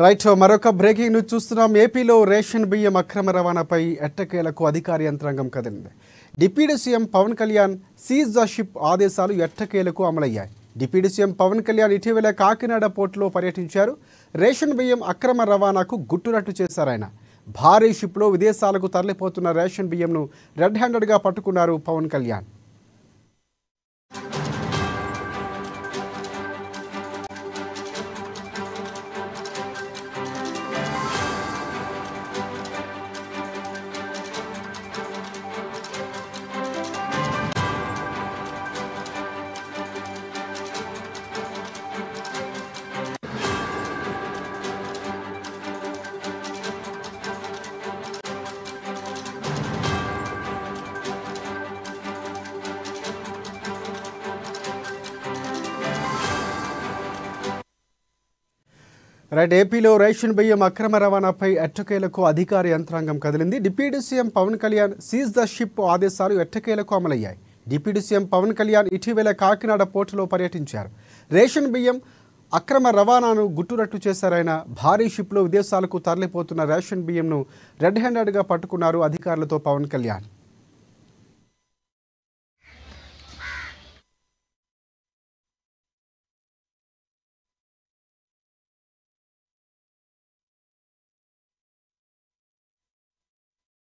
Right మరొక breaking news చూస్తున్నాం. ఏపీలో రేషన్ బియ్యం అక్రమ రవాణాపై ఎట్టకేలకు అధికార యంత్రాంగం కదిలింది. Deputy CM Pawan Kalyan seize the ship ఆదేశాలు ఎట్టకేలకు అమలయ్యాయి. డిప్యూటీ సీఎం పవన్ కళ్యాణ్ ఇటీవల కాకినాడ పోర్టులో పర్యటించారు. రేషన్ బియ్యం అక్రమ రవాణాకు గుట్టురట్టు చేశారాయన. భారీ షిప్లో విదేశాలకు తరలిపోతున్న రేషన్ బియ్యంను రెడ్ హ్యాండెడ్గా పట్టుకున్నారు పవన్ కళ్యాణ్. రైట్ ఏపీలో రేషన్ బియ్యం అక్రమ రవాణాపై ఎట్టకేలకు అధికార యంత్రాంగం కదిలింది. Deputy CM Pawan Kalyan seize the ship ఆదేశాలు ఎట్టకేలకు అమలయ్యాయి. డిప్యూటీ సీఎం పవన్ కళ్యాణ్ ఇటీవల కాకినాడ పోర్టులో పర్యటించారు. రేషన్ బియ్యం అక్రమ రవాణాను గుట్టురట్టు చేశారాయన. భారీ షిప్లో విదేశాలకు తరలిపోతున్న రేషన్ బియ్యంను రెడ్ హ్యాండెడ్గా పట్టుకున్నారు అధికారులతో పవన్ కళ్యాణ్.